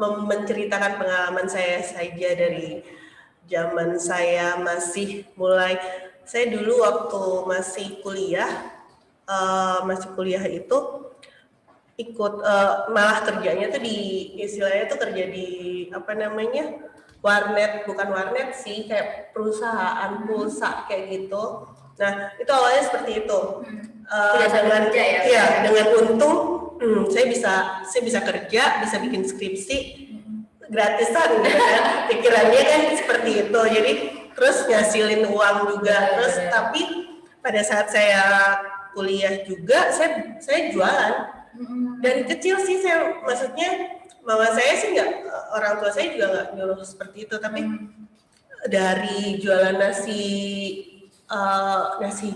menceritakan pengalaman saya saja dari zaman saya masih mulai. Saya dulu waktu masih kuliah itu ikut malah kerjanya tuh istilahnya tuh kerja di warnet, bukan warnet sih, kayak perusahaan pulsa kayak gitu. Nah itu awalnya seperti itu. Dengan untung saya bisa kerja, bisa bikin skripsi gratisan gitu kan. Pikirannya kan seperti itu, jadi terus ngasilin uang juga. Terus tapi pada saat saya kuliah juga saya jualan. Dari kecil sih maksudnya mama saya sih orang tua saya juga nggak nyuruh seperti itu, tapi dari jualan nasi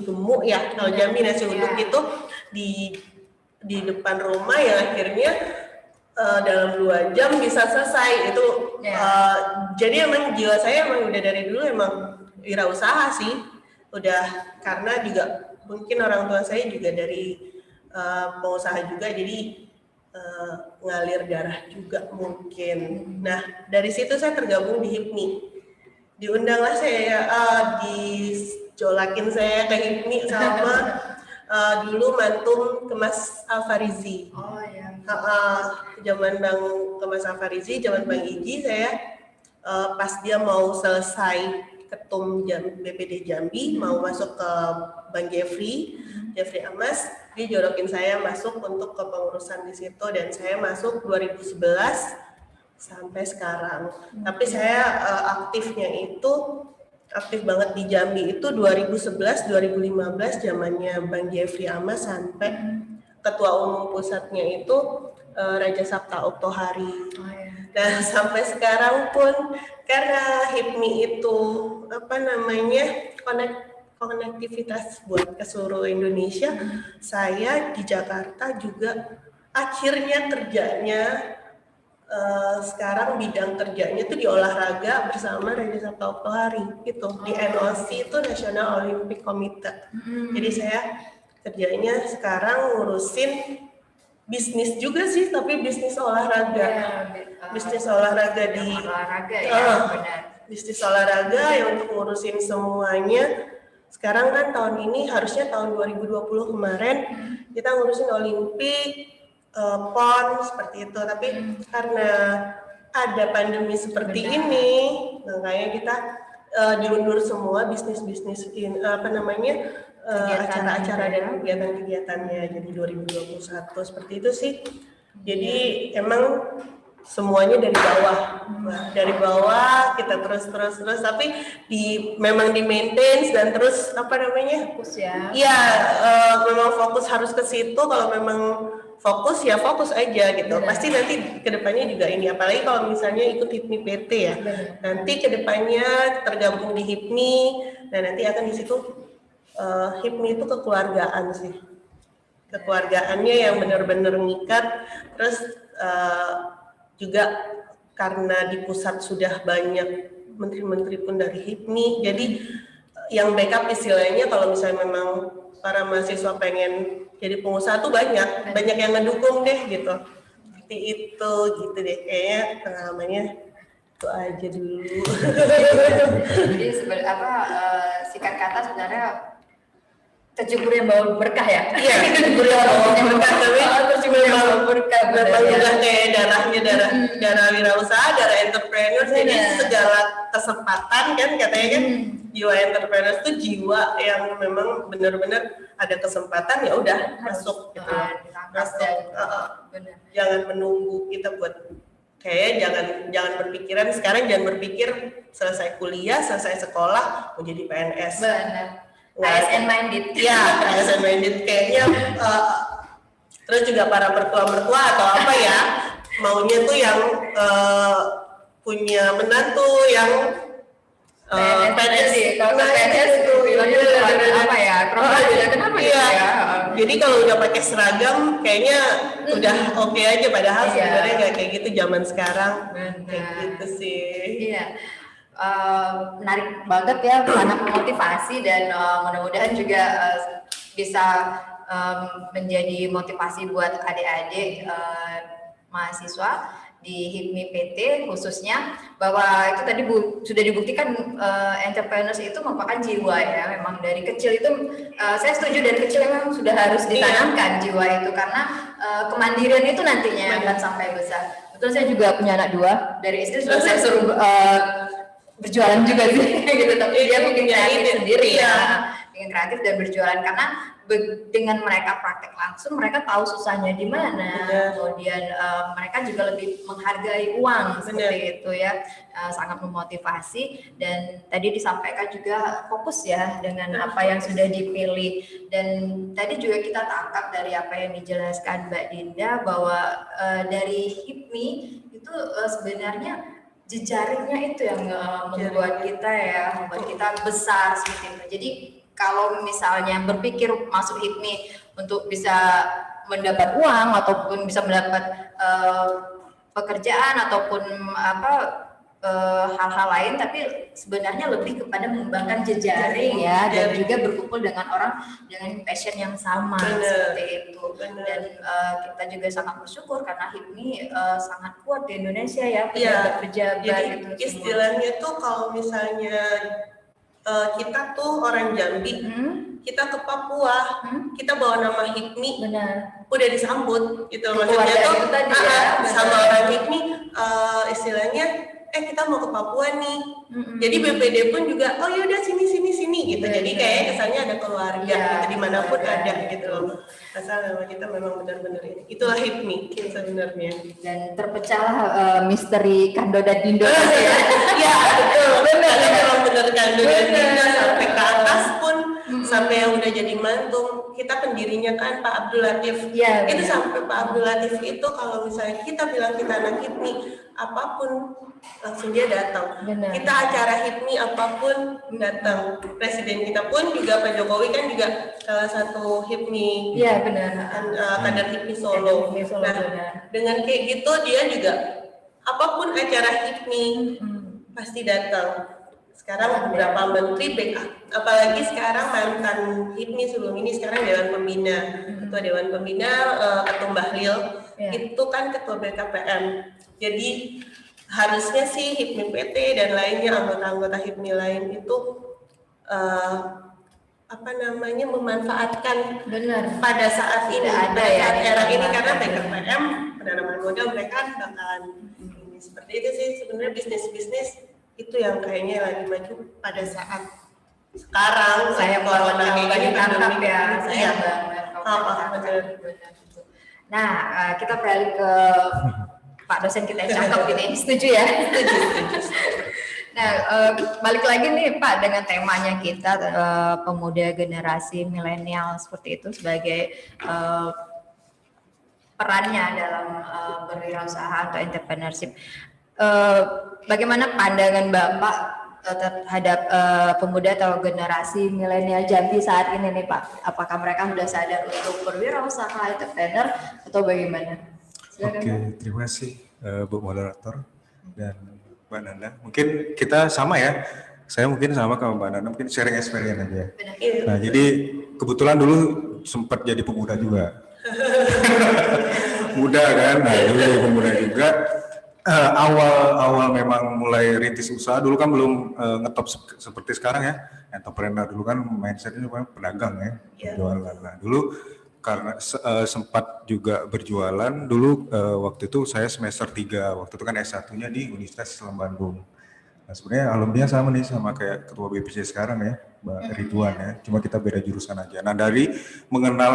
gemuk ya, kalau Jambi nasi uduk itu di depan rumah yang akhirnya dalam 2 jam bisa selesai itu. Jadi emang jiwa saya emang udah dari dulu emang wirausaha sih, udah, karena juga mungkin orang tua saya juga dari pengusaha juga, jadi ngalir darah juga mungkin. Nah dari situ saya tergabung di HIPMI, diundanglah saya, dijolakin saya ke HIPMI sama dulu mantum ke Mas Alfarizi. Oh iya. Zaman Bang Kemas Alfarizi, zaman Bang Iji, saya pas dia mau selesai ketum BPD Jambi, mau masuk ke Bang Jeffrey Amas, dia jorokin saya masuk untuk kepengurusan di situ, dan saya masuk 2011 sampai sekarang. Tapi saya aktif banget di Jambi itu 2011 2015, zamannya Bang Jeffrey Amas, sampai ketua umum pusatnya itu Raja Sabta Oktohari. Nah sampai sekarang pun karena HIPMI itu konektivitas buat ke seluruh Indonesia, saya di Jakarta juga akhirnya kerjanya sekarang bidang kerjanya tuh di olahraga bersama Raja Sabta Oktohari gitu, di NOC itu National Olympic Committee. Jadi saya kerjanya sekarang ngurusin bisnis juga sih, tapi bisnis olahraga. Bisnis olahraga bisnis olahraga yang untuk ngurusin semuanya. Sekarang kan tahun ini, harusnya tahun 2020 kemarin kita ngurusin Olimpik, PON seperti itu, tapi karena ada pandemi seperti ini, makanya kita diundur semua bisnis-bisnis acara-acara dan kegiatan-kegiatannya, jadi 2021 seperti itu sih. Jadi emang semuanya dari bawah kita terus, tapi memang di maintain dan terus fokus ya. Iya, memang fokus harus ke situ. Kalau memang fokus ya fokus aja gitu. Pasti nanti kedepannya juga ini, apalagi kalau misalnya ikut HIPMI PT ya. Nanti kedepannya tergabung di HIPMI, dan nanti akan di situ HIPMI itu kekeluargaan sih. Kekeluargaannya yang benar-benar ngikat. Terus juga karena di pusat sudah banyak menteri-menteri pun dari HIPMI, jadi yang backup istilahnya kalau misalnya memang para mahasiswa pengen jadi pengusaha tuh banyak yang ngedukung deh gitu. Seperti itu gitu deh, kayaknya pengalamannya itu aja dulu. Jadi singkat kata sebenarnya tercebur yang bawa berkah ya? Iya, tercebur yang bawa berkah, tapi tercebur yang bawa berkah. Memang udah kayak darah wirausaha, darah entrepreneur. Jadi segala kesempatan kan katanya kan, jiwa entrepreneur itu jiwa yang memang benar-benar ada kesempatan ya udah masuk gitu. Jangan menunggu kita buat jangan berpikiran sekarang, jangan berpikir selesai kuliah, selesai sekolah mau jadi PNS. Benar. ASN minded. Iya, ASN minded kayaknya. Terus juga para mertua atau apa ya, maunya tuh yang punya menantu yang PNS. Kalau PNS itu bilangnya apa ya? Kenapa ya? Jadi kalau udah pakai seragam kayaknya udah oke aja, padahal sebenarnya nggak kayak gitu zaman sekarang. Kayak gitu sih. Iya. Menarik banget ya, sangat memotivasi, dan mudah-mudahan juga bisa menjadi motivasi buat adik-adik mahasiswa di HIPMI PT khususnya, bahwa itu tadi sudah dibuktikan entrepreneurs itu merupakan jiwa ya, memang dari kecil itu saya setuju, dari kecil memang sudah harus ditanamkan jiwa itu, karena kemandirian itu nantinya akan sampai besar. Betul, saya juga punya anak 2, dari istri sudah saya suruh berjualan juga sih gitu, tapi dia bikin kreatif sendiri ya, bikin kreatif dan berjualan, karena dengan mereka praktek langsung mereka tahu susahnya di mana, kemudian mereka juga lebih menghargai uang seperti itu ya, sangat memotivasi. Dan tadi disampaikan juga fokus ya dengan apa yang sudah dipilih, dan tadi juga kita tangkap dari apa yang dijelaskan Mbak Dinda bahwa dari HIPMI itu sebenarnya jejaringnya itu yang membuat kita ya, membuat kita besar seperti itu. Jadi kalau misalnya berpikir masuk HIPMI untuk bisa mendapat uang ataupun bisa mendapat pekerjaan ataupun hal-hal lain, tapi sebenarnya lebih kepada mengembangkan jejaring ya, dan juga berkumpul dengan orang dengan passion yang sama seperti itu. Dan kita juga sangat bersyukur karena HIPMI sangat kuat di Indonesia ya, pejabat-pejabat gitu. Istilahnya tuh kalau misalnya kita tuh orang Jambi, kita ke Papua, kita bawa nama HIPMI, udah disambut gitu. Maksudnya tuh sama orang HIPMI istilahnya kita mau ke Papua nih. Jadi BPD pun juga oh yaudah sini gitu. Jadi kayak kesannya ada keluarga gitu, dimanapun ada gitu loh. Asal nama kita memang benar-benar ini. Itulah HIPMI sebenarnya. Dan terpecahlah misteri Kando dan Dindo ya. Ya betul. Benar Kando dan Dindo sampai ke atas pun, sampai yang udah jadi mantung. Kita pendirinya kan Pak Abdul Latif. Itu sampai Pak Abdul Latif itu kalau misalnya kita bilang kita anak HIPMI, apapun langsung dia datang. Kita acara HIPMI apapun datang. Presiden kita pun juga Pak Jokowi kan juga salah satu HIPMI. Iya benar. Kader HIPMI Solo. Dengan kayak gitu dia juga apapun acara HIPMI pasti datang. Sekarang beberapa menteri backup, apalagi sekarang mantan HIPMI sebelum ini sekarang Dewan Pembina, Ketua Dewan Pembina Ketum Bahlil, itu kan Ketua BKPM. Jadi harusnya sih HIPMI PT dan lainnya anggota-anggota HIPMI lain itu memanfaatkan pada saat ini, pada saat era ini, karena BKPM penanaman modal mereka bakalan ini seperti itu sih sebenarnya. Bisnis itu yang kayaknya lagi maju pada saat sekarang. Saya corona kayak tangkap ya, saya banget. Nah, kita beralih ke Pak dosen kita yang cakep ini, setuju ya? Setuju. Nah, balik lagi nih Pak dengan temanya kita pemuda generasi milenial seperti itu sebagai perannya dalam berwirausaha atau entrepreneurship. Bagaimana pandangan Bapak terhadap pemuda atau generasi milenial Jambi saat ini nih Pak? Apakah mereka sudah sadar untuk berwirausaha, entrepreneur atau bagaimana? Silakan. Oke, terima kasih Bu Moderator dan Mbak Nanda. Mungkin kita sama ya. Saya mungkin sama sama Mbak Nanda, mungkin sharing experience aja. Nah, jadi kebetulan dulu sempat jadi pemuda juga. Muda kan, nah dulu jadi pemuda juga. Awal memang mulai rintis usaha, dulu kan belum ngetop seperti sekarang ya. Entrepreneur dulu kan mindsetnya pedagang ya, berjualan. Nah dulu karena sempat juga berjualan, dulu waktu itu saya semester 3, waktu itu kan S1-nya di Universitas Islam Bandung. Nah sebenarnya alumninya sama nih, sama kayak ketua BPC sekarang ya, Mbak Ridwan ya, cuma kita beda jurusan aja. Nah dari mengenal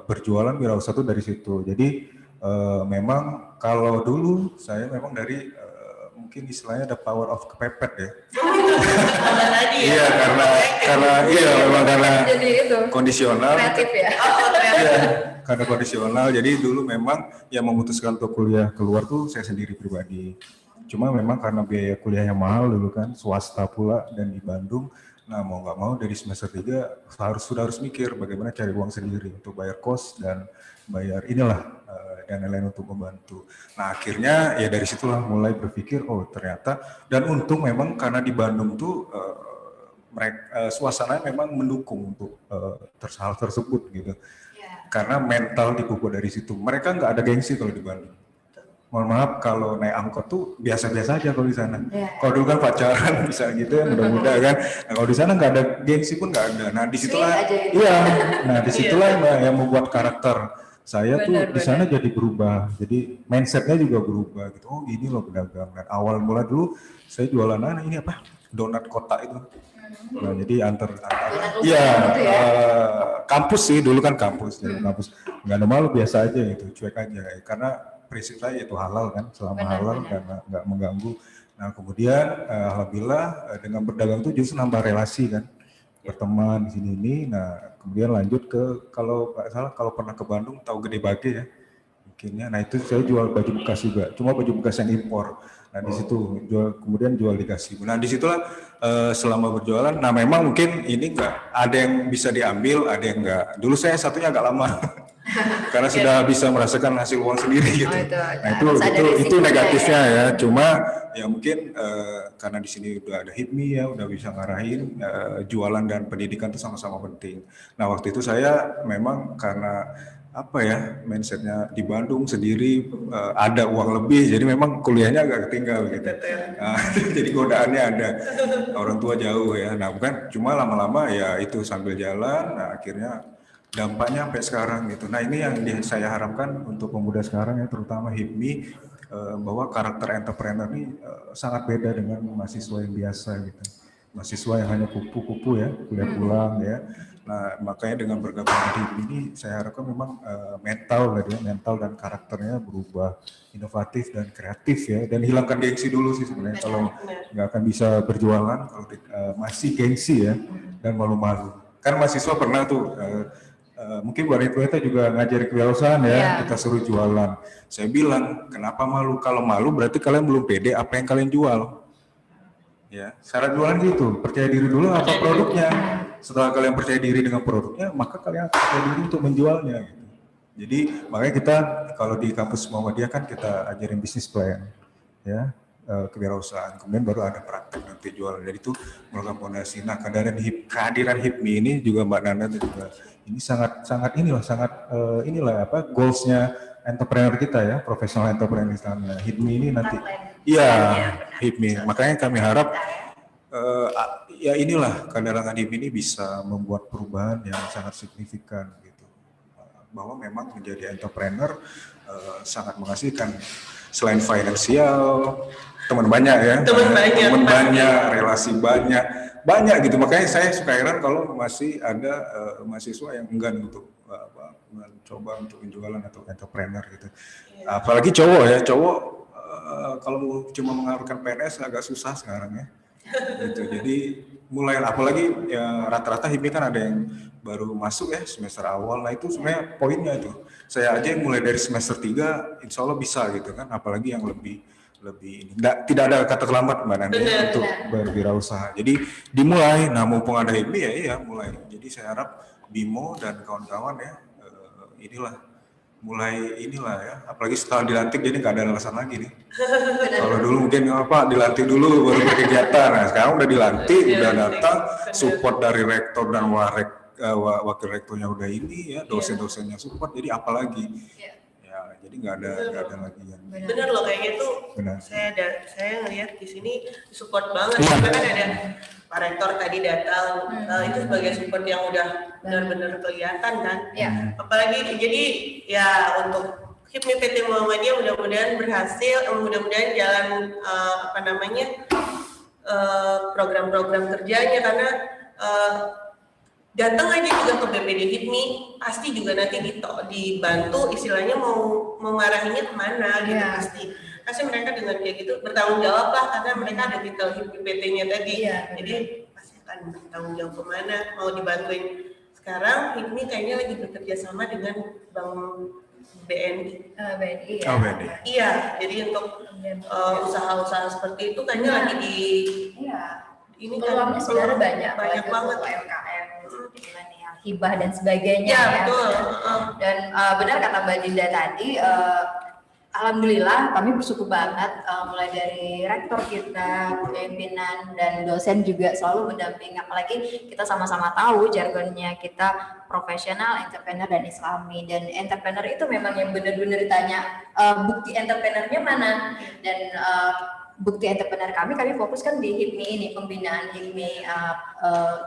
berjualan wirausaha itu dari situ, jadi memang kalau dulu saya memang dari mungkin istilahnya ada power of kepepet ya. Iya karena kondisional. Kreatif ya. Iya, karena kondisional. Jadi dulu memang yang memutuskan untuk kuliah keluar tuh saya sendiri pribadi. Cuma memang karena biaya kuliahnya mahal dulu kan, swasta pula dan di Bandung. Nah mau nggak mau dari semester 3 harus mikir bagaimana cari uang sendiri untuk bayar kos dan bayar dan lain-lain untuk membantu. Nah akhirnya ya dari situlah mulai berpikir ternyata, dan untung memang karena di Bandung tuh suasananya memang mendukung untuk hal tersebut gitu. karena mental dipupuk dari situ. Mereka nggak ada gengsi kalau di Bandung. Mohon maaf kalau naik angkot tuh biasa-biasa aja kalau di sana. Kalau dulu kan pacaran bisa gitu ya, mudah-mudah kan. Nah, kalau di sana nggak ada gengsi pun nggak ada. Nah disitulah, iya. Nah disitulah yang membuat karakter saya tuh di sana jadi berubah. Jadi mindsetnya juga berubah gitu. Oh gini loh pedagang. Dan awal mula dulu saya jualan ini apa? Donat kotak itu. Nah, jadi iya kampus sih dulu kan kampus, nggak ada malu biasa aja gitu, cuek aja karena prinsip saya itu halal kan, selama halal karena nggak mengganggu. Nah kemudian alhamdulillah dengan berdagang itu justru nambah relasi kan, berteman di sini ini. Nah kemudian lanjut ke kalau nggak salah kalau pernah ke Bandung tahu Gede Bage ya mungkinnya. Nah itu saya jual baju bekas juga, cuma baju bekas yang impor. Nah di situ kemudian jual di Gasibu. Nah disitulah selama berjualan. Nah memang mungkin ini enggak ada yang bisa diambil, ada yang enggak. Dulu saya satunya agak lama karena sudah bisa merasakan hasil uang sendiri gitu. Nah itu negatifnya ya. Cuma ya mungkin karena di sini udah ada HIPMI ya, udah bisa ngarahin jualan dan pendidikan itu sama-sama penting. Nah waktu itu saya memang karena apa ya mindsetnya di Bandung sendiri ada uang lebih jadi memang kuliahnya agak ketinggal gitu. Nah, jadi godaannya ada orang tua jauh ya. Nah bukan cuma lama-lama ya itu sambil jalan. Nah akhirnya dampaknya sampai sekarang gitu. Nah ini yang saya harapkan untuk pemuda sekarang ya terutama HIPMI bahwa karakter entrepreneur ini sangat beda dengan mahasiswa yang biasa gitu. Mahasiswa yang hanya kupu-kupu ya kuliah pulang ya. Nah, makanya dengan bergabung di ini saya harapkan memang mental dan karakternya berubah, inovatif dan kreatif ya, dan hilangkan gengsi dulu sih sebenarnya. Kalau nggak akan bisa berjualan kalau masih gengsi ya dan malu-malu. Kan mahasiswa pernah tuh mungkin Bu Rita juga ngajari kewirausahaan ya, kita suruh jualan. Saya bilang, kenapa malu? Kalau malu berarti kalian belum pede apa yang kalian jual. Ya, syarat jualan gitu, percaya diri dulu apa produknya. Setelah kalian percaya diri dengan produknya, maka kalian percaya diri untuk menjualnya. Gitu. Jadi makanya kita kalau di kampus Muhammadiyah kan kita ajarin bisnis plan, ya kewirausahaan. Kemudian baru ada praktek nanti jualan. Jadi itu merupakan fondasi. Nah kehadiran HIPMI ini juga Mbak Nanda juga ini sangat goalsnya entrepreneur kita ya, profesional entrepreneur kita. HIPMI ini nanti. Iya, HIPMI. Makanya kami harap ya inilah kaderangan HIPMI ini bisa membuat perubahan yang sangat signifikan gitu. Bahwa memang menjadi entrepreneur sangat menghasilkan selain finansial, teman banyak ya, teman banyak, relasi banyak gitu. Makanya saya suka heran kalau masih ada mahasiswa yang enggan untuk mencoba untuk penjualan atau entrepreneur gitu. Apalagi cowok ya, kalau cuma mengaruhkan PNS agak susah sekarang ya. Gitu. Jadi mulai apalagi ya rata-rata HIPMI kan ada yang baru masuk ya semester awal. Nah itu sebenarnya poinnya itu. Saya aja yang mulai dari semester 3 insya Allah bisa gitu kan. Apalagi yang lebih ini. Tidak ada kata terlambat Mbak Nanda untuk berwirausaha. Jadi dimulai. Nah mumpung ada HIPMI ya iya mulai. Jadi saya harap Bimo dan kawan-kawan ya mulai ya, apalagi setelah dilantik jadi nggak ada alasan lagi nih. Kalau dulu mungkin dilantik dulu baru berkegiatan, nah sekarang udah dilantik, udah datang, support dari rektor dan wakil rektornya udah ini ya, dosen-dosennya support, jadi apalagi ya, jadi nggak ada lagi yang. Benar loh kayak gitu. Saya ngelihat di sini support banget, karena kan ada Pak Rektor tadi datang, itu sebagai support yang udah benar-benar kelihatan kan. Apalagi jadi ya untuk HIPMI PT Muhammadiyah mudah-mudahan berhasil, mudah-mudahan jalan program-program kerjanya karena datang aja juga ke BPD HIPMI pasti juga nanti dibantu istilahnya mau ngarahinnya kemana gitu pasti mereka dengan kayak gitu bertanggung jawab lah karena mereka ada titel HIPMI PT-nya tadi jadi pasti akan bertanggung jawab kemana mau dibantuin. Sekarang HIPMI kayaknya lagi bekerja sama dengan Bank BNI. BNI. Iya, jadi untuk usaha-usaha seperti itu kayaknya lagi di ini peluangnya sebenarnya banyak banget UMKM dengan yang hibah dan sebagainya ya. Betul. Dan benar kata Mbak Dinda tadi Alhamdulillah kami bersyukur banget mulai dari rektor kita, pimpinan dan dosen juga selalu mendampingi, apalagi kita sama-sama tahu jargonnya kita profesional, entrepreneur dan islami, dan entrepreneur itu memang yang benar-benar ditanya bukti entrepreneurnya mana, dan bukti entrepreneur kami fokuskan di HIPMI ini, pembinaan HIPMI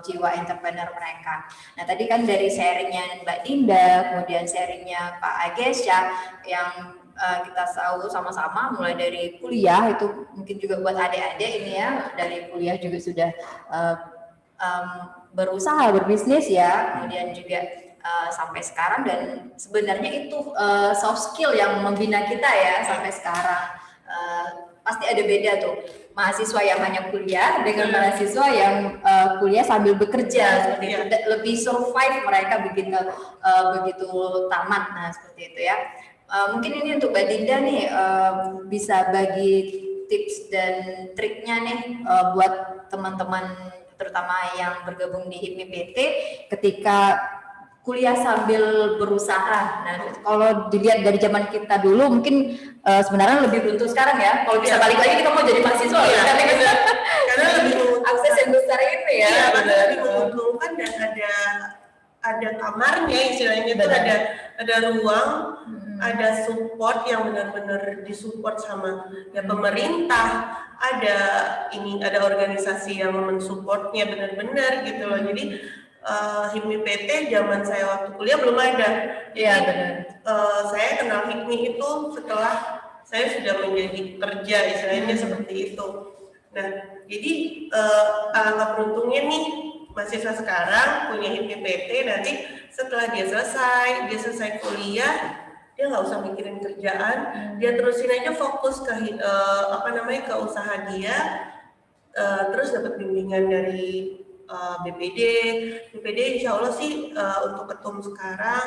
jiwa entrepreneur mereka. Nah tadi kan dari sharingnya Mbak Dinda, kemudian sharingnya Pak Agesya yang kita tahu sama-sama mulai dari kuliah itu mungkin juga buat adik-adik ini ya, dari kuliah juga sudah berusaha berbisnis ya, kemudian juga sampai sekarang, dan sebenarnya itu soft skill yang membina kita ya sampai sekarang. Pasti ada beda tuh mahasiswa yang hanya kuliah dengan mahasiswa yang kuliah sambil bekerja seperti itu, lebih survive mereka begitu tamat. Nah seperti itu ya. Mungkin ini untuk Mbak Dinda nih, bisa bagi tips dan triknya nih buat teman-teman terutama yang bergabung di HIPMI PT ketika kuliah sambil berusaha. Nah, kalau dilihat dari zaman kita dulu mungkin sebenarnya lebih beruntung sekarang ya. Kalau bisa balik lagi kita mau jadi mahasiswa ya. Karena lebih akses yang besar ini ya. Iya, karena lebih menguntungkan dan ada kamarnya istilahnya itu, ada ruang, ada support yang benar-benar disupport sama ya pemerintah, ada organisasi yang mensupportnya benar-benar gitu loh. Jadi HIPMI PT zaman saya waktu kuliah belum ada. Iya benar. Saya kenal HIPMI itu setelah saya sudah menjadi kerja istilahnya seperti itu. Nah, jadi alangkah beruntungnya nih mahasiswa sekarang punya HIPMI PT, nanti setelah dia selesai kuliah, dia nggak usah mikirin kerjaan, dia terusin aja fokus ke ke usaha dia, terus dapat bimbingan dari BPD insya Allah sih untuk ketum sekarang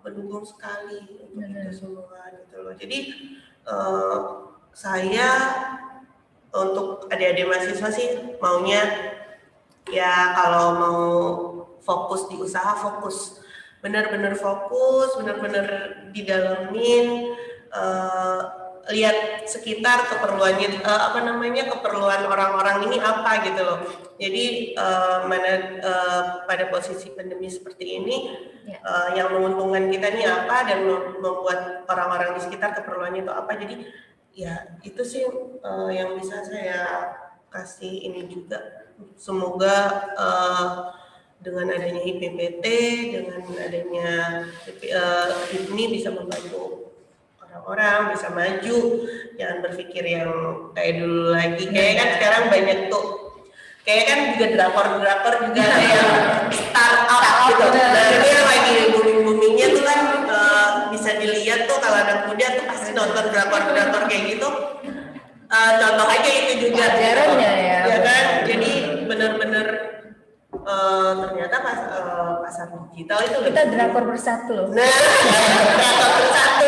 mendukung sekali untuk kita semua gitu loh. Jadi saya untuk adik-adik mahasiswa sih maunya ya kalau mau fokus di usaha, benar-benar fokus, benar-benar didalamin, lihat sekitar keperluannya, keperluan orang-orang ini apa gitu loh. Jadi pada posisi pandemi seperti ini yang menguntungkan kita nih apa, dan membuat orang-orang di sekitar keperluannya itu apa. Jadi ya itu sih yang bisa saya kasih ini juga. Semoga dengan adanya HIPMI PT, dengan adanya HIPMI bisa membantu orang-orang bisa maju, jangan berpikir yang kayak dulu lagi. Kayak kan sekarang banyak tuh, kayak kan juga drakor juga ada yang startup gitu. Nah itu yang lagi booming-boomingnya tuh kan bisa dilihat tuh kalau anak muda tuh pasti nonton drakor kayak gitu. Contoh aja itu juga pelajarannya ya kan. Jadi benar-benar ternyata pasar digital itu kita drakor bersatu loh. Nah, drakor bersatu.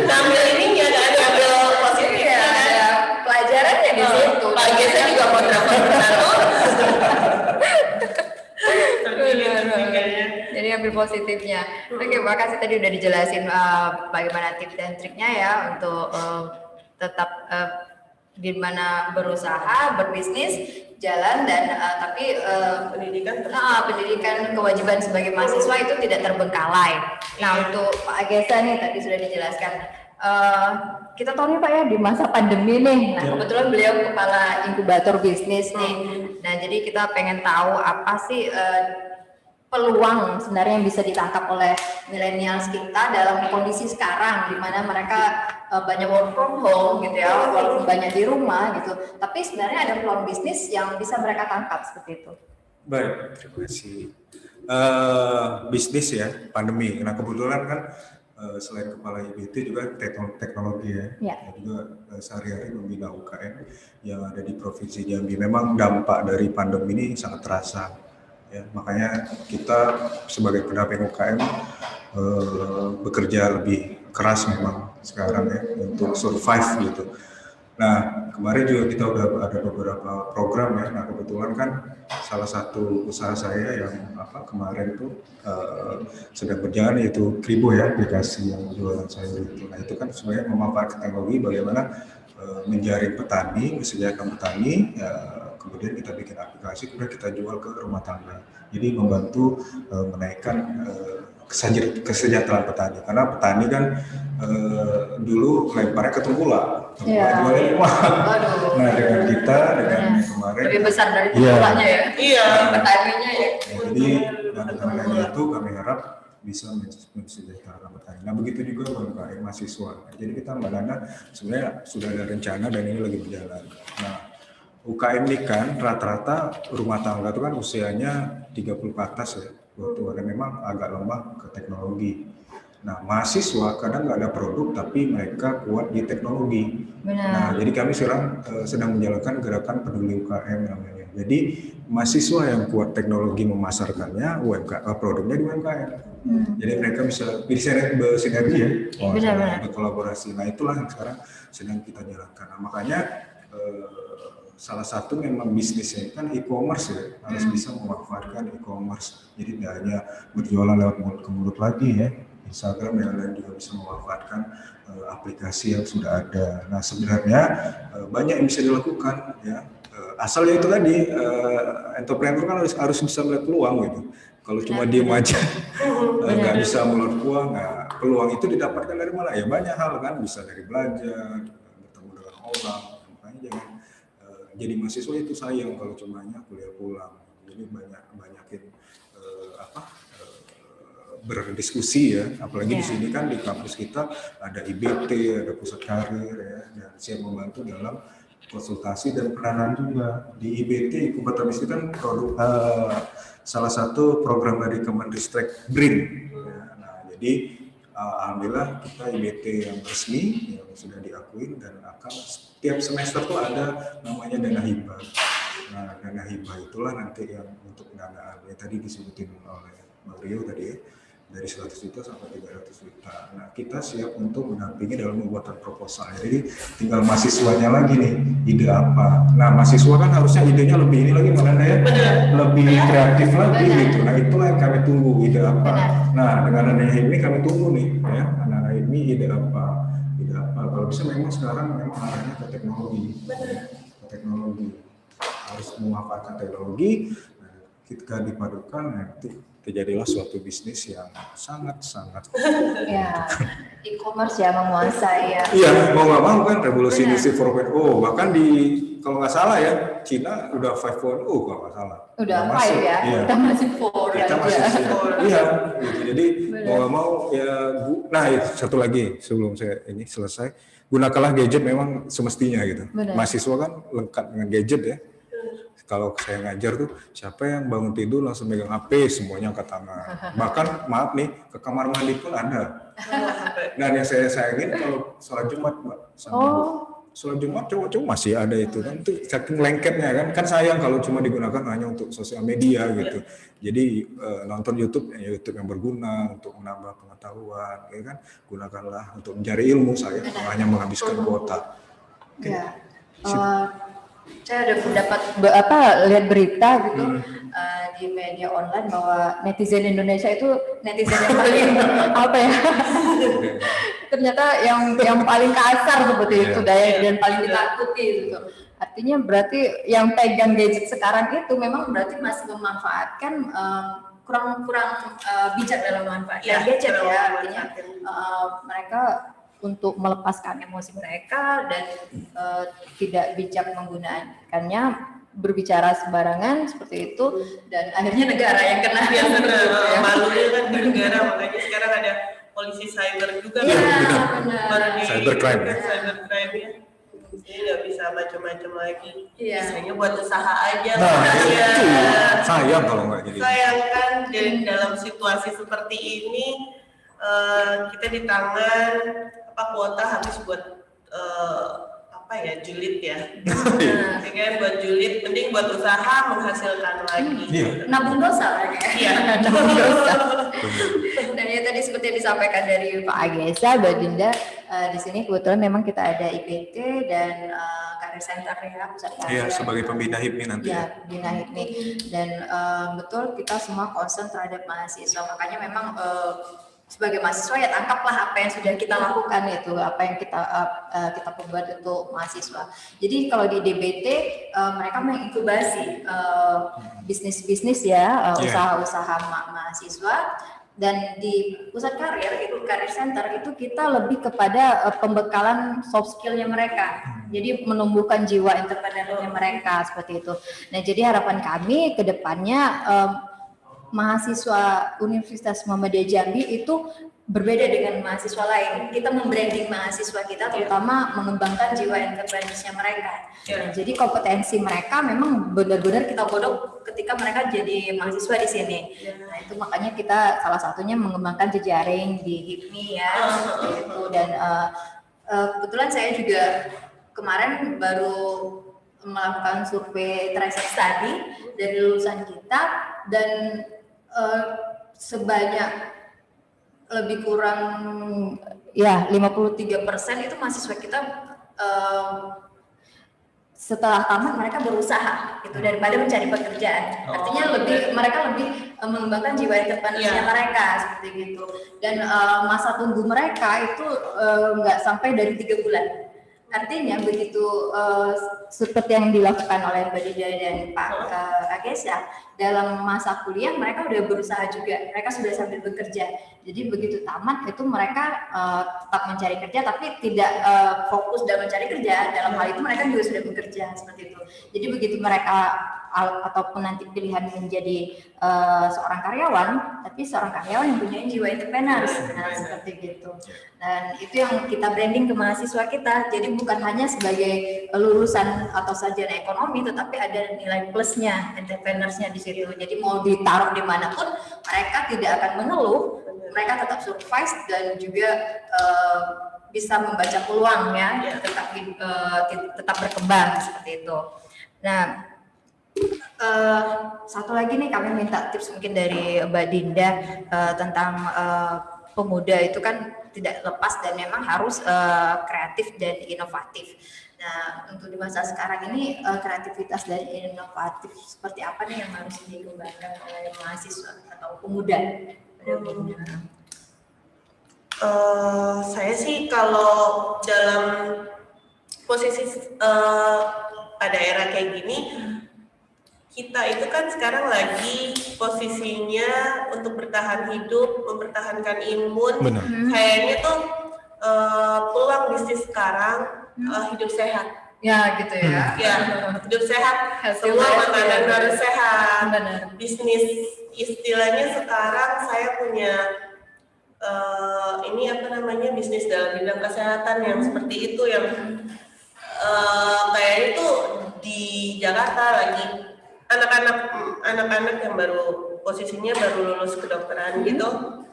Ngambil ininya kan, ngambil positifnya kan. Ada pelajarannya di situ. Pak Gesa juga mau drakor bersatu. Jadi ambil positifnya. Oke, makasih tadi udah dijelasin bagaimana tips dan triknya ya untuk tetap di mana berusaha, berbisnis, jalan, dan tapi pendidikan kewajiban sebagai mahasiswa itu tidak terbengkalai. Nah untuk Pak Agesa nih tadi sudah dijelaskan. Kita tahu nih Pak ya di masa pandemi nih. Nah kebetulan beliau kepala inkubator bisnis nih. Nah jadi kita pengen tahu apa sih peluang sebenarnya yang bisa ditangkap oleh milenials kita dalam kondisi sekarang di mana mereka banyak work from home gitu ya, walaupun banyak di rumah gitu, tapi sebenarnya ada peluang bisnis yang bisa mereka tangkap seperti itu. Baik, terima kasih. Bisnis ya, pandemi. Nah kebetulan kan selain kepala IBT juga teknologi ya. Dan juga sehari-hari membina UKM yang ada di Provinsi Jambi. Memang dampak dari pandemi ini sangat terasa. Ya, makanya kita sebagai pendamping UKM bekerja lebih keras memang sekarang ya untuk survive gitu. Nah, kemarin juga kita udah ada beberapa program ya. Nah, kebetulan kan salah satu usaha saya yang kemarin tuh sedang berjalan yaitu Kribo ya, aplikasi yang jualan sayur itu. Nah, itu kan sebenarnya memanfaatkan teknologi bagaimana menjaring petani, mesediakan petani, kemudian kita bikin aplikasi, kemudian kita jual ke rumah tangga. Jadi membantu menaikkan kesejahteraan petani, karena petani kan dulu lemparnya ke tengkulak, jualnya mahal. Nah, dengan kita dengan kemarin lebih besar dari tengkulaknya ya. Iya. Petaninya ya. Jadi dengan itu kami harap bisa mensejahterakan petani. Nah, begitu juga UMKM mahasiswa. Jadi kita Mbak Nana sebenarnya sudah ada rencana dan ini lagi berjalan. Nah, UKM ini kan rata-rata rumah tangga itu kan usianya 30 ke atas ya. Dan memang agak lemah ke teknologi. Nah, mahasiswa kadang nggak ada produk tapi mereka kuat di teknologi. Benar. Nah, jadi kami sekarang sedang menjalankan gerakan peduli UKM namanya. Jadi mahasiswa yang kuat teknologi memasarkannya, produknya di UMKM. Jadi mereka bisa bersinergi ya, berkolaborasi. Nah, itulah yang sekarang sedang kita jalankan. Nah, makanya salah satu memang bisnisnya kan e-commerce ya, harus bisa memanfaatkan e-commerce. Jadi tidak hanya berjualan lewat mulut ke mulut lagi ya. Instagram yang lain juga bisa memanfaatkan aplikasi yang sudah ada. Nah, sebenarnya banyak yang bisa dilakukan ya. Asalnya itu tadi entrepreneur kan harus bisa melihat peluang gitu. Kalau cuma diem aja nggak bisa melihat peluang. Nah, peluang itu didapatkan dari mana? Ya banyak hal kan, bisa dari belajar, bertemu dengan orang. Makanya jangan jadi mahasiswa itu sayang kalau cumanya kuliah pulang. Jadi banyakin berdiskusi ya, apalagi di sini kan di kampus kita ada IBT, ada pusat karir ya, dan siap membantu dalam konsultasi dan pendanaan juga. Di IBT Inkubator Bisnis kan salah satu program dari Kemenristek BRIN ya. Nah, jadi alhamdulillah kita IBT yang resmi yang sudah diakui dan akan setiap semester tuh ada namanya dana hibah. Nah, dana hibah itulah nanti yang untuk pendanaan ya, tadi disebutin oleh Mbak Rio tadi ya, dari 100 juta sampai 300 juta. Nah, kita siap untuk mendampingi dalam pembuatan proposal. Jadi tinggal mahasiswanya lagi nih, ide apa. Nah, mahasiswa kan harusnya idenya lebih ini lagi mana ya? Lebih kreatif lagi gitu. Nah, itulah yang kami tunggu, ide apa. Nah, dengan adanya ini kami tunggu nih ya, anak-anak ini ide apa. Ide apa. Kalau bisa memang sekarang memang arahnya ke teknologi. Ke teknologi. Harus memanfaatkan teknologi. Nah, ketika dipadukan nanti terjadilah suatu bisnis yang sangat-sangat ya, e-commerce ya menguasai ya. Iya, mau nggak mau kan revolusi industri 4.0, bahkan di kalau nggak salah ya Cina udah 5.0 kalau nggak salah. Udah 5 ya, iya. kita masih 4 kita aja. masih iya, gitu. Jadi mau nggak mau ya, nah satu lagi sebelum saya ini selesai, gunakanlah gadget memang semestinya gitu. Mahasiswa kan lengkap dengan gadget ya. Kalau saya ngajar tuh, siapa yang bangun tidur langsung megang HP, semuanya angkat tangan. Bahkan, maaf nih, ke kamar mandi pun ada. Dan yang saya sayangin kalau sholat Jumat, Mbak. Sholat Jumat cowok-cowok masih ada itu kan. Itu saking lengketnya kan. Kan sayang kalau cuma digunakan hanya untuk sosial media gitu. Jadi nonton YouTube yang berguna untuk menambah pengetahuan. Ya kan? Gunakanlah untuk mencari ilmu, saya hanya menghabiskan kuota. Ya. Saya udah dapat lihat berita gitu di media online bahwa netizen Indonesia itu netizen yang paling apa ya, ternyata yang paling kasar seperti itu dan paling ditakuti gitu. Artinya berarti yang pegang gadget sekarang itu memang berarti masih memanfaatkan kurang bijak dalam memanfaatkan gadget ya. Artinya mereka untuk melepaskan emosi mereka dan tidak bijak menggunakannya, berbicara sembarangan seperti itu, dan akhirnya negara yang kena. Ya benar, malunya kan di negara, makanya sekarang ada polisi cyber juga. Cybercrime ya. Cybercrime ya. Jadi nggak bisa macam-macam lagi. Biasanya buat usaha aja. Sayang kalau nggak jadi. Sayang kan, jadi dalam situasi seperti ini kita di tangan kuota habis buat julid ya. Kan buat julid, mending buat usaha menghasilkan lagi. Nabung dosa ya. Iya. Nabung dosa. Dan Ya tadi seperti yang disampaikan dari Pak Agesa, Mbak Dinda, di sini kebetulan memang kita ada IPT dan Career Center ya, pusat karir. Iya, sebagai pembina HIPMI nanti. Ya, pembina HIPMI. Dan betul kita semua concern terhadap mahasiswa, makanya memang sebagai mahasiswa ya tangkaplah apa yang sudah kita lakukan itu, apa yang kita perbuat untuk mahasiswa. Jadi kalau di DBT mereka menginkubasi bisnis-bisnis ya, usaha-usaha mahasiswa. Dan di pusat karir itu Career Center itu kita lebih kepada pembekalan soft skillnya mereka, jadi menumbuhkan jiwa entrepreneurnya mereka seperti itu. Nah jadi harapan kami ke depannya mahasiswa Universitas Muhammadiyah Jambi itu berbeda dengan mahasiswa lain. Kita membranding mahasiswa kita, terutama mengembangkan jiwa entrepreneurship mereka. Nah, jadi kompetensi mereka memang benar-benar kita godok ketika mereka jadi mahasiswa di sini. Nah itu makanya kita salah satunya mengembangkan jejaring di HIPMI ya, gitu. Dan kebetulan saya juga kemarin baru melakukan survei tracer study dari lulusan kita, dan sebanyak lebih kurang ya 53% itu mahasiswa kita setelah tamat mereka berusaha itu daripada mencari pekerjaan. Artinya mereka lebih mengembangkan jiwa entrepreneurship mereka seperti gitu. Dan masa tunggu mereka itu nggak sampai dari 3 bulan. Artinya begitu seperti yang dilakukan oleh Mbak Dida dan Pak Agesa, dalam masa kuliah mereka udah berusaha juga, mereka sudah sambil bekerja. Jadi begitu tamat itu mereka tetap mencari kerja, tapi tidak fokus dalam mencari kerja. Dalam hal itu mereka juga sudah bekerja seperti itu. Jadi begitu mereka ataupun nanti pilihan menjadi seorang karyawan, tapi seorang karyawan yang punya jiwa entrepreneur, seperti gitu. Dan itu yang kita branding ke mahasiswa kita. Jadi bukan hanya sebagai lulusan atau sarjana ekonomi, tetapi ada nilai plusnya, entrepreneursnya di situ. Jadi mau ditaruh dimanapun, mereka tidak akan mengeluh, mereka tetap survive dan juga bisa membaca peluang ya, tetap berkembang seperti itu. Nah, satu lagi nih kami minta tips mungkin dari Mbak Dinda tentang pemuda itu kan tidak lepas dan memang harus kreatif dan inovatif. Nah, untuk di masa sekarang ini kreativitas dan inovatif seperti apa nih yang harus dikembangkan oleh mahasiswa atau pemuda? Saya sih kalau dalam posisi pada era kayak gini, kita itu kan sekarang lagi posisinya untuk bertahan hidup, mempertahankan imun. Benar. Kayaknya tuh peluang bisnis sekarang hidup sehat. Ya gitu ya. Ya, hidup sehat. Semua makanan harus sehat. Benar. Bisnis istilahnya sekarang saya punya ini apa namanya, bisnis dalam bidang kesehatan yang seperti itu, yang kayaknya itu di Jakarta lagi anak-anak yang baru posisinya baru lulus kedokteran gitu,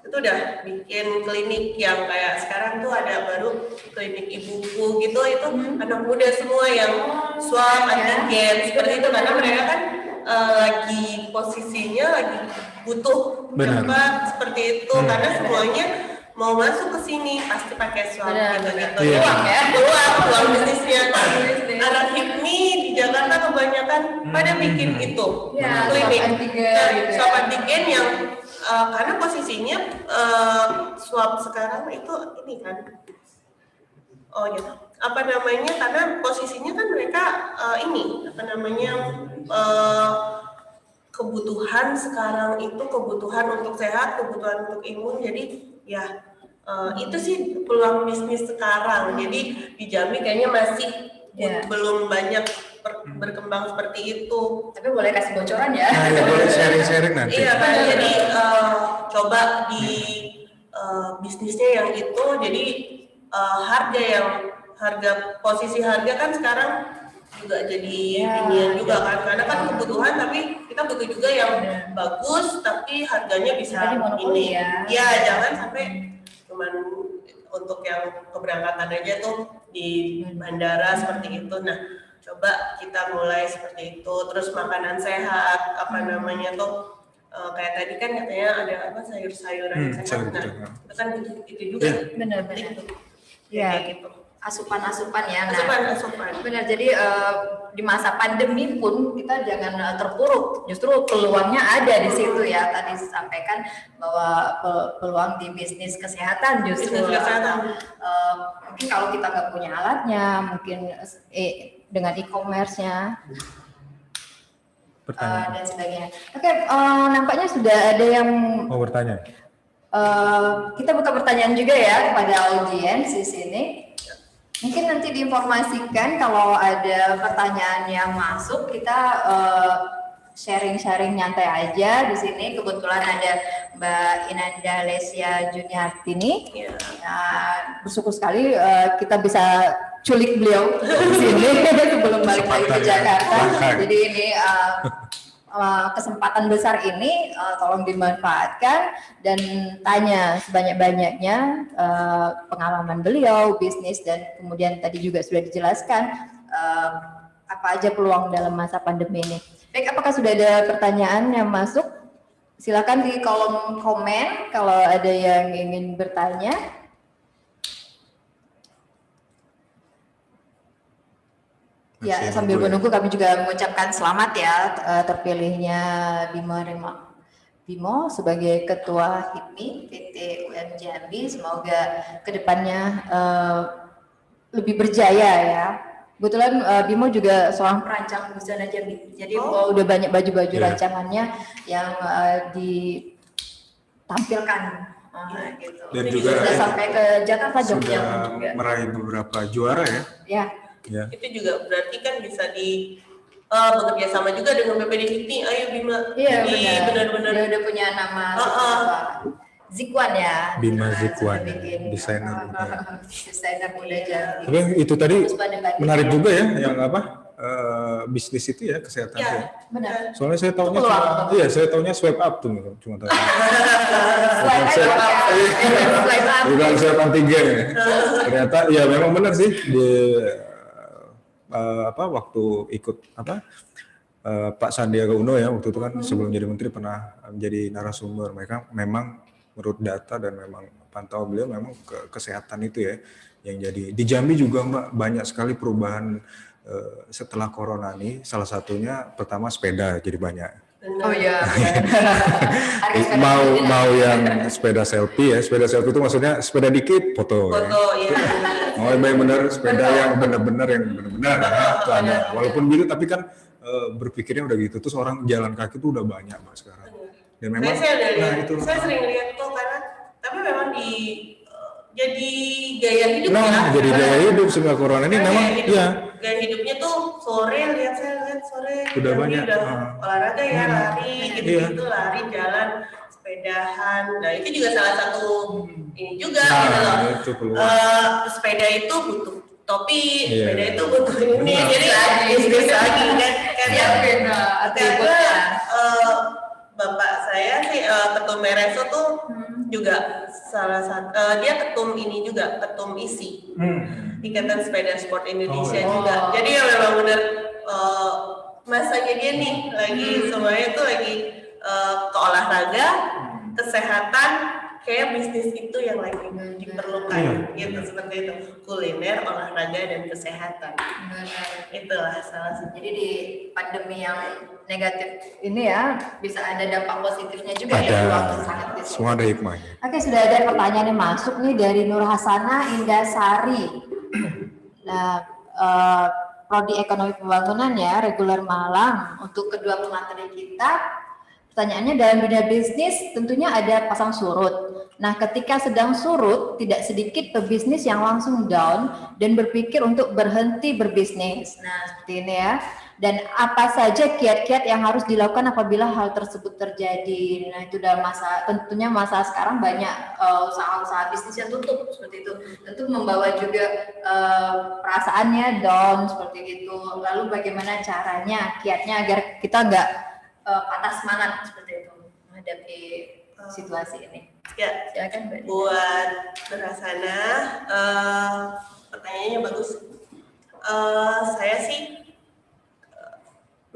itu udah bikin klinik yang kayak sekarang tuh ada baru klinik ibuku gitu, itu anak muda semua yang swab antigen seperti itu, karena mereka kan lagi posisinya lagi butuh tempat seperti itu. Karena semuanya mau masuk ke sini pasti pakai swab gitu-gitu. Peluang ya. Peluang bisnisnya. Anak HIPMI di Jakarta kebanyakan pada bikin itu, klinik swab antigen yang karena posisinya swab sekarang itu ini kan, apa namanya, karena posisinya kan mereka kebutuhan sekarang itu kebutuhan untuk sehat, kebutuhan untuk imun. Jadi ya itu sih peluang bisnis sekarang. Jadi di Jambi kayaknya masih belum banyak berkembang seperti itu. Tapi boleh kasih bocoran ya? Nah, boleh sharing-sharing nanti. Iya kan, jadi coba di bisnisnya yang itu. Jadi posisi harga kan sekarang juga jadi inian juga kan, karena kan kebutuhan, tapi kita butuh juga yang bagus tapi harganya bisa ini ya, jangan sampai cuman untuk yang keberangkatan aja tuh di bandara seperti itu. Nah, coba kita mulai seperti itu. Terus makanan sehat, apa namanya tuh, kayak tadi kan katanya ada apa sayur-sayuran sehat, nah itu kan itu juga. Benar-benar. Ya. Ya, Gitu. asupan-asupan ya. Asupan. Benar. Jadi di masa pandemi pun kita jangan terpuruk. Justru peluangnya ada di situ ya. Tadi disampaikan bahwa peluang di bisnis kesehatan justru. Bisnis kesehatan. Mungkin kalau kita nggak punya alatnya, mungkin dengan e-commerce-nya. Dan sebagainya. Oke, nampaknya sudah ada yang mau bertanya. Kita buka pertanyaan juga ya kepada audiens di sini. Mungkin nanti diinformasikan kalau ada pertanyaan yang masuk, kita sharing-sharing nyantai aja di sini. Kebetulan ada Mbak Inanda Lesia Juniartini. Bersyukur sekali kita bisa culik beliau di sini sebelum balik lagi ke Jakarta. Jadi ini kesempatan besar ini tolong dimanfaatkan dan tanya sebanyak-banyaknya pengalaman beliau, bisnis, dan kemudian tadi juga sudah dijelaskan apa aja peluang dalam masa pandemi ini. Baik, apakah sudah ada pertanyaan yang masuk? Silakan di kolom komen kalau ada yang ingin bertanya. Ya, sambil menunggu kami juga mengucapkan selamat ya terpilihnya Bimo sebagai Ketua HIPMI PT UM Jambi. Semoga kedepannya lebih berjaya ya. Kebetulan Bimo juga seorang perancang busana Jambi. Jadi udah banyak baju-baju rancangannya yang ditampilkan. Gitu. Dan juga sudah sampai ke Jakarta, Jogja juga meraih beberapa juara ya. Ya. Itu juga berarti kan bisa bekerja sama juga dengan BPD HIPMI. Ayo Bima. Iya, benar-benar. Dia udah punya nama Zikwan ya. Bima Zikwan, desainer muda Jambi. Tapi itu tadi menarik juga ya, yang apa bisnis itu ya, kesehatan ya. Benar. Soalnya saya tahunya saya tahunya swipe up tuh, cuma tahu. Bukan swab antigen ya. Ternyata ya memang benar sih di waktu ikut Pak Sandiaga Uno ya waktu itu kan sebelum jadi menteri pernah menjadi narasumber. Mereka memang menurut data dan memang pantau beliau memang kesehatan itu ya yang jadi di Jambi juga Mbak banyak sekali perubahan setelah corona nih. Salah satunya pertama sepeda jadi banyak. Oh iya. mau yang sepeda selfie ya, sepeda selfie itu maksudnya sepeda dikit foto ya. Mau yang benar sepeda yang benar-benar ya, itu ada. Walaupun gitu tapi kan berpikirnya udah gitu, terus orang jalan kaki tuh udah banyak Mbak sekarang. Dan memang saya sering lihat tuh karena tapi memang jadi gaya hidup jadi gaya hidup setelah corona ini memang gaya hidupnya tuh saya lihat sore udah banyak olahraga ya, lari gitu lari, jalan, sepedahan. Nah itu juga salah satu ini juga gitu loh. Sepeda itu butuh topi, sepeda itu butuh ini, jadi bisnis lagi karena bapak saya sih ketum Mereso tuh juga salah satu dia ketum ini juga ketum ISI Ikatan Sepeda Sport Indonesia juga. Jadi ya memang benar masanya dia nih lagi semuanya tuh lagi ke olahraga, kesehatan, kayak bisnis itu yang lagi diperlukan gitu seperti itu, kuliner, olahraga, dan kesehatan. Itulah salah satu. Jadi di pandemi yang negatif ini ya bisa ada dampak positifnya juga ya. Semua ada hikmahnya. Oke, sudah ada pertanyaan yang masuk nih dari Nur Hasana Indasari. Nah, Prodi Ekonomi Pembangunan ya, reguler Malang. Untuk kedua pemateri kita, pertanyaannya dalam dunia bisnis tentunya ada pasang surut. Nah, ketika sedang surut, tidak sedikit pebisnis yang langsung down dan berpikir untuk berhenti berbisnis. Nah, seperti ini ya. Dan apa saja kiat-kiat yang harus dilakukan apabila hal tersebut terjadi. Nah, itu dalam tentunya masa sekarang banyak usaha-usaha bisnis yang tutup seperti itu. Tentu membawa juga perasaannya down seperti itu. Lalu bagaimana caranya, kiatnya agar kita nggak patah semangat seperti itu menghadapi situasi ini. Ya, silakan Mbak. Buat Berasana, pertanyaannya bagus. Saya sih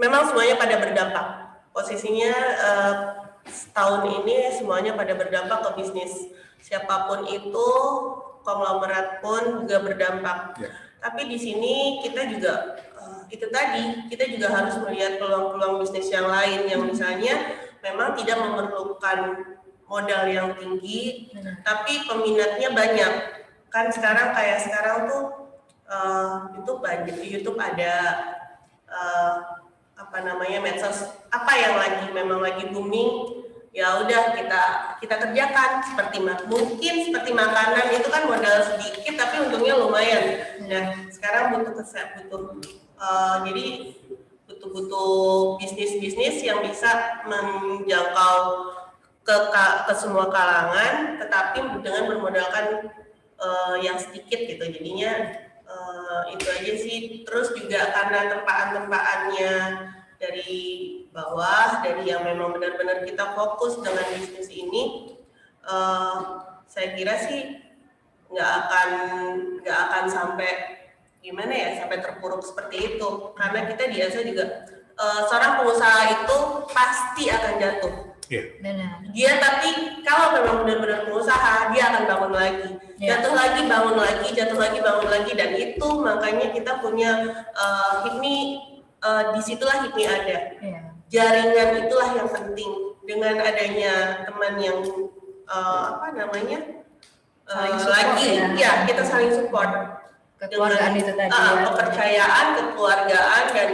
memang semuanya pada berdampak. Posisinya setahun ini semuanya pada berdampak ke bisnis. Siapapun itu, konglomerat pun juga berdampak. Ya. Tapi di sini kita juga itu tadi, kita juga harus melihat peluang-peluang bisnis yang lain yang misalnya memang tidak memerlukan modal yang tinggi, tapi peminatnya banyak. Kan sekarang tuh YouTube banyak, di YouTube ada medsos apa yang memang lagi booming, ya udah kita kerjakan mungkin seperti makanan itu kan modal sedikit tapi untungnya lumayan. Nah sekarang jadi butuh bisnis yang bisa menjangkau ke semua kalangan, tetapi dengan bermodalkan yang sedikit gitu. Jadinya itu aja sih. Terus juga karena tempaannya dari bawah, dari yang memang benar-benar kita fokus dengan bisnis ini, saya kira sih nggak akan sampai sampai terpuruk seperti itu. Karena kita biasa juga seorang pengusaha itu pasti akan jatuh. Dia tapi kalau memang benar-benar pengusaha, dia akan bangun lagi, jatuh lagi, bangun lagi, jatuh lagi, bangun lagi, dan itu makanya kita punya HIPMI, disitulah HIPMI ada. Jaringan itulah yang penting. Dengan adanya teman yang kita saling support. Kekeluargaan itu tadi kepercayaan, kekeluargaan, dan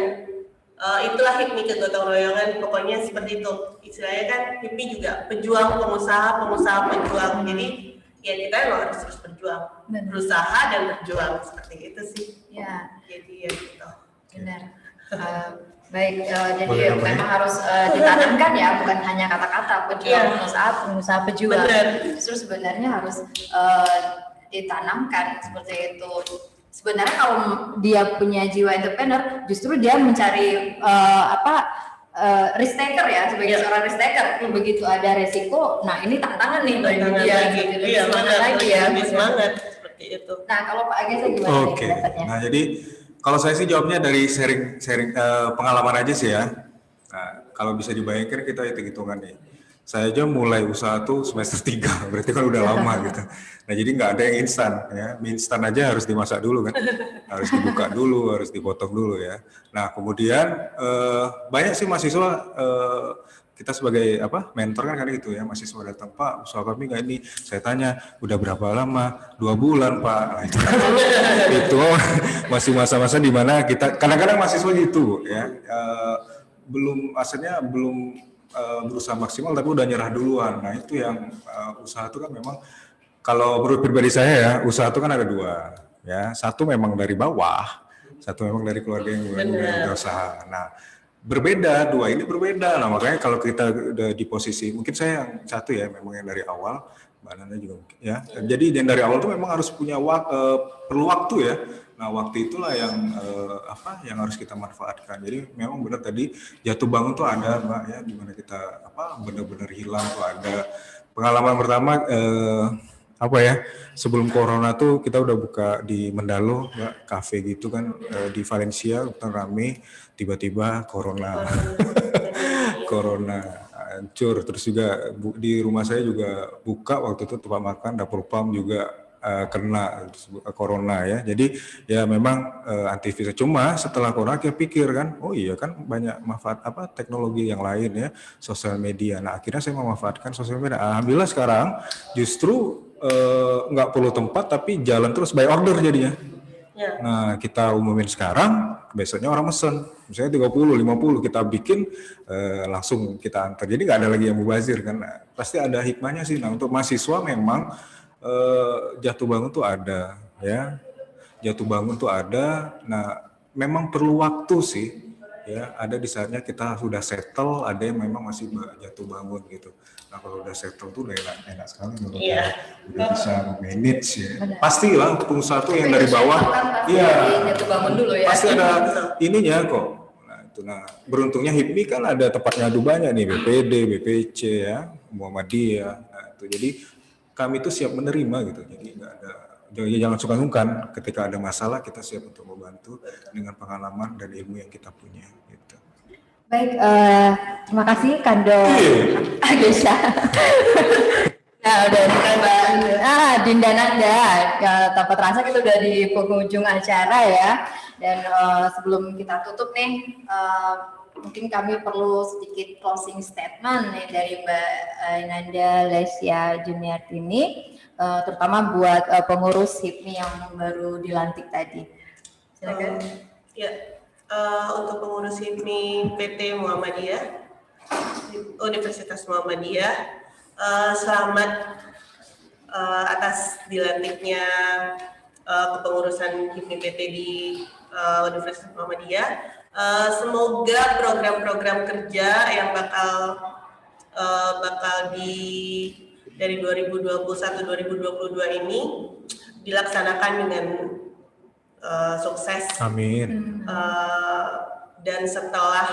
itulah HIPMI, kegotong royongan, pokoknya seperti itu. Istilahnya kan HIPMI juga pejuang, pengusaha pejuang. Jadi ya kita memang harus terus berjuang, berusaha dan berjuang, seperti itu sih. Ya. Jadi ya gitu. Benar. Baik, jadi memang harus ditanamkan ya, bukan hanya kata-kata pejuang, pengusaha pejuang. Justru sebenarnya harus ditanamkan seperti itu. Sebenarnya kalau dia punya jiwa entrepreneur, justru dia mencari risk taker ya, sebagai seorang risk taker. Begitu ada resiko, nah ini tantangan nih bagi dia. Semangat seperti itu. Nah kalau Pak Agesa gimana? Oke. Nah jadi kalau saya sih jawabnya dari sharing pengalaman aja sih ya. Nah kalau bisa dibayangkan kita hitung-hitungan nih. Saya aja mulai usaha tuh semester 3, berarti kan udah lama gitu. Nah jadi nggak ada yang instan ya, mie instan aja harus dimasak dulu kan, harus dibuka dulu, harus dipotong dulu ya. Nah kemudian banyak sih mahasiswa, kita sebagai mentor kan gitu ya, mahasiswa datang, Pak usaha kami nggak ini, saya tanya udah berapa lama, 2 bulan Pak. Nah, itu masih masa-masa di mana kita kadang-kadang mahasiswa gitu ya, belum berusaha maksimal tapi udah nyerah duluan. Nah itu yang usaha itu kan memang kalau menurut pribadi saya ya, usaha itu kan ada 2 ya, satu memang dari bawah, satu memang dari keluarga yang berusaha. Nah berbeda, 2 ini berbeda. Nah makanya kalau kita udah di posisi, mungkin saya yang satu ya, memang yang dari awal, Mbak Nana juga mungkin ya. Jadi yang dari awal tuh memang harus punya perlu waktu ya. Nah waktu itulah yang yang harus kita manfaatkan. Jadi memang benar tadi jatuh bangun tuh ada Mbak ya, dimana kita benar-benar hilang tuh ada. Pengalaman pertama sebelum corona tuh kita udah buka di Mendalo Mbak, kafe gitu kan, di Valencia kan rame, tiba-tiba corona hancur. Terus juga di rumah saya juga buka waktu itu tempat makan, dapur pam juga kena corona ya. Jadi ya memang antivirus. Cuma setelah corona kita pikir kan, oh iya kan banyak manfaat teknologi yang lain ya, sosial media. Nah akhirnya saya memanfaatkan sosial media. Alhamdulillah sekarang justru nggak perlu tempat tapi jalan terus by order jadinya. Nah kita umumin sekarang, besoknya orang mesen, misalnya 30, 50 kita bikin, langsung kita antar. Jadi nggak ada lagi yang mubazir kan. Nah, pasti ada hikmahnya sih. Nah untuk mahasiswa memang jatuh bangun tuh ada ya, jatuh bangun tuh ada. Nah memang perlu waktu sih ya, ada di saatnya kita sudah settle, ada yang memang masih jatuh bangun gitu. Nah kalau udah settle tuh udah enak sekali menurut saya, udah bisa manage ya. Pastilah pengusaha tuh yang dari bawah jatuh bangun dulu ya, pasti ada ininya kok. Nah beruntungnya HIPMI kan ada tempat ngadu banyak nih, BPD, BPC ya, Muhammadiyah. Nah itu jadi kami itu siap menerima gitu, jadi nggak ada, jangan sungkan-sungkan ketika ada masalah, kita siap untuk membantu dengan pengalaman dan ilmu yang kita punya gitu. Baik, terima kasih Kando Agesha. Nah, udah Mbak Dinda Nanda. Ya, tanpa terasa kita udah di penghujung acara ya. Dan sebelum kita tutup nih, mungkin kami perlu sedikit closing statement nih dari Mbak Nanda Lesya Juniartini, terutama buat pengurus HIPMI yang baru dilantik tadi. Silakan. Untuk pengurus HIPMI PT Muhammadiyah, Universitas Muhammadiyah, selamat atas dilantiknya kepengurusan HIPMI PT di Universitas Muhammadiyah. Semoga program-program kerja yang bakal dari 2021-2022 ini dilaksanakan dengan sukses. Amin. Dan setelah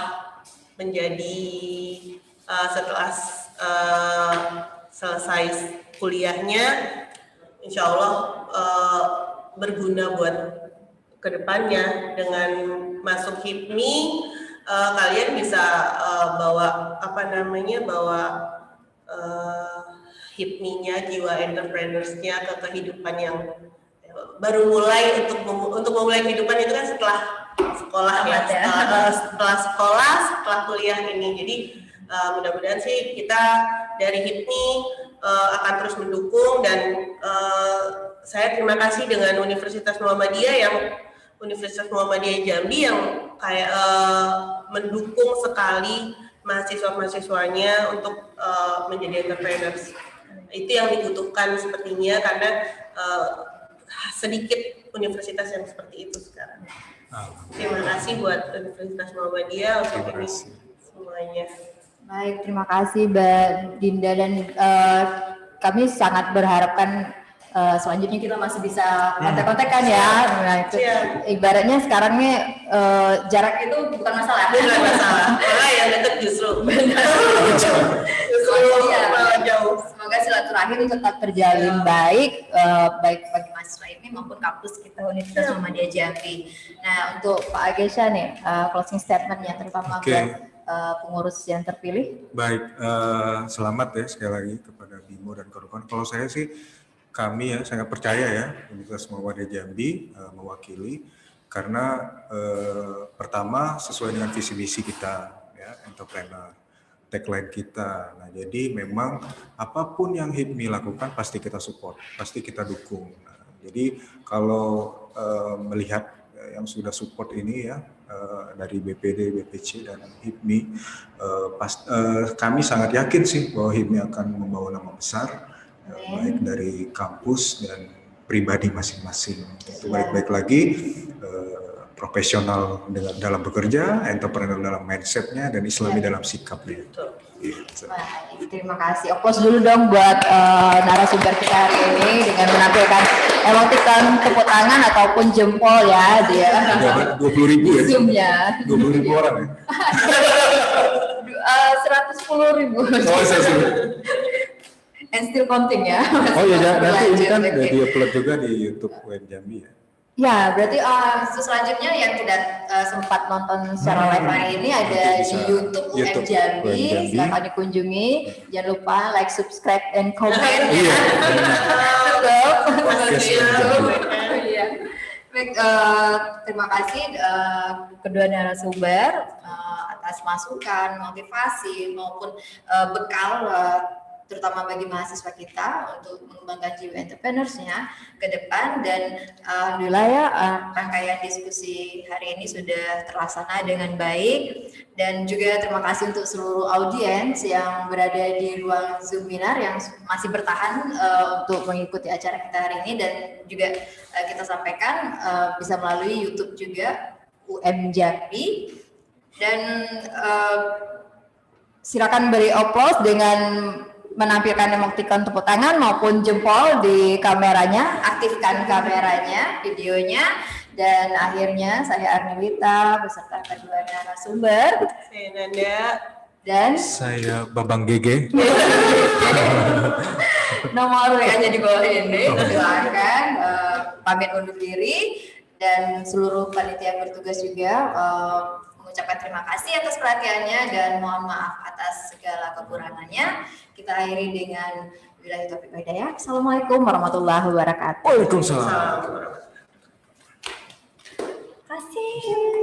selesai kuliahnya, insya Allah berguna buat kedepannya. Dengan masuk HIPMI, kalian bisa bawa HIPMI-nya, jiwa entrepreneurs-nya ke kehidupan yang baru mulai. Untuk memulai kehidupan itu kan setelah sekolah ya, setelah kuliah ini. Jadi mudah-mudahan sih kita dari HIPMI akan terus mendukung, dan saya terima kasih dengan Universitas Muhammadiyah Jambi yang kayak mendukung sekali mahasiswa-mahasiswanya untuk menjadi entrepreneurs. Itu yang dibutuhkan sepertinya, karena sedikit universitas yang seperti itu sekarang. Terima kasih buat Universitas Muhammadiyah untuk ini semuanya. Baik, terima kasih Mbak Dinda, dan kami sangat berharapkan selanjutnya kita masih bisa kontak-kontakan ya. Nah, itu ibaratnya sekarang nih jarak itu bukan masalah. Bukan masalah. Malah yang dekat justru. Jauh. Semoga silaturahim tetap terjalin baik bagi mahasiswa ini maupun kampus kita Universitas Muhammadiyah Jambi. Nah, untuk Pak Agesha nih, closing statement-nya terutama buat pengurus yang terpilih. Baik, selamat ya sekali lagi kepada Bimo dan kawan-kawan. Kalau saya sih, kami ya sangat percaya ya Universitas Muhammadiyah Jambi mewakili, karena pertama sesuai dengan visi misi kita ya, entrepreneur, tagline kita. Nah, jadi memang apapun yang HIPMI lakukan pasti kita support, pasti kita dukung. Nah, jadi kalau melihat yang sudah support ini ya, dari BPD, BPC dan HIPMI, kami sangat yakin sih bahwa HIPMI akan membawa nama besar, baik dari kampus dan pribadi masing-masing. Itu baik-baik lagi, profesional dalam bekerja, entrepreneur dalam mindsetnya, dan Islami dalam sikapnya. Gitu. Baik, terima kasih. Applause dulu dong buat narasumber kita hari ini dengan menampilkan emoticon tepuk tangan ataupun jempol ya dia. 20.000 ya? Zoom-nya. 20.000 orang ya? 110.000. Oh, And still counting ya. Oh iya, nanti ini kan udah di-upload juga di YouTube UM Jambi ya? Ya, berarti selanjutnya yang tidak sempat nonton secara live hari ini ada di YouTube UM Jambi. Silakan dikunjungi. Jangan lupa like, subscribe, dan komen. Iya. Iya. Baik, terima kasih kedua narasumber atas masukan, motivasi maupun bekal terutama bagi mahasiswa kita untuk mengembangkan jiwa entrepreneurs-nya ke depan. Dan alhamdulillah ya rangkaian diskusi hari ini sudah terlaksana dengan baik, dan juga terima kasih untuk seluruh audiens yang berada di ruang Zoominar yang masih bertahan untuk mengikuti acara kita hari ini, dan juga kita sampaikan bisa melalui YouTube juga UM Jambi. Dan silakan beri applause dengan menampilkan emoticon tepuk tangan maupun jempol di kameranya, aktifkan kameranya, videonya, dan akhirnya saya Arnelita beserta kedua narasumber. Saya Nanda. Dan saya Babang Gege. Nomor WA-nya di bawah ini. Silakan pamit undur diri, dan seluruh panitia bertugas juga ucapkan terima kasih atas perhatiannya dan mohon maaf atas segala kekurangannya. Kita akhiri dengan billahi taufiq wal hidayah. Assalamualaikum warahmatullahi wabarakatuh. Waalaikumsalam. Salam. Terima kasih.